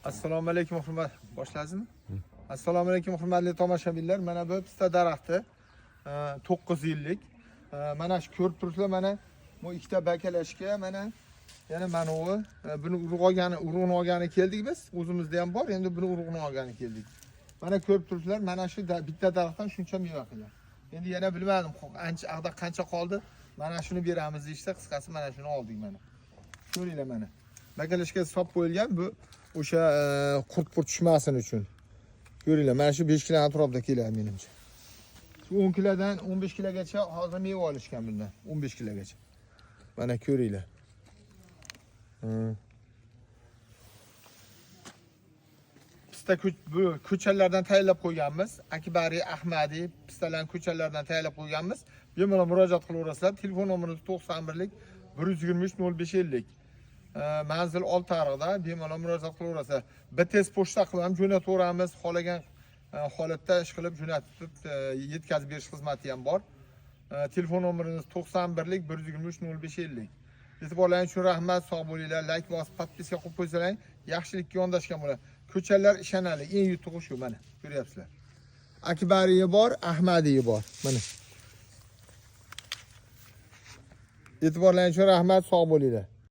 Assalomu alaykum hurmat. Boshlasizmi? Assalomu alaykum hurmatli tomoshabinlar. Mana bu pista daraxti 9 yillik. Mana shu ko'rib turibsizlar, mana bu ikkita bakalashga mana yana mana bu buni urug'ini olgani keldik biz. O'zimizda ham bor. Endi buni urug'ini olgani keldik. Mana ko'rib turibsizlar, mana shu bitta daraxtdan shuncha meva qilgan. Endi yana bilmadim, qancha qoldi. Mana shuni beramiz deyishdi, qisqasi mana shuni oldik mana. Ko'ringlar mana. Bakalashga sop qo'yilgan bu o'sha qurt tushmasin uchun. Ko'ringlar, mana shu 5 kilo atrofida keladi menimcha. Shu 10 kilodan 15 kilogacha hozir meva olishgan bundan. 15 kilogacha. Mana ko'ringlar. Pista bu ko'chalardan tayyorlab qo'yganmiz. Akbari, Ahmadi pistalarning ko'chalaridan tayyorlab qo'yganmiz. Bemalol murojaat qilaverasizlar. Telefon nomerimiz 91lik 123 0550. Manzil Oltiariqda bemalol murojaat qilaverasizlar. BTS pochta qilib ham jo'nataveramiz. Xohlagan holatda ish qilib jo'natib yetkazib berish xizmati ham bor. Telefon nomerimiz 91lik 123 0550. E'tiborlaringiz uchun rahmat, sog' bo'linglar. Like bosib, podpiska qilib qo'ysalaring, yaxshilikka yondashgan bo'ladi. Ko'chalar ishonarli, eng yutug'i shu mana, ko'ryapsizlar. Akbariyi bor, Ahmadiyi bor. Mana. E'tiborlaringiz uchun rahmat, sog' bo'linglar.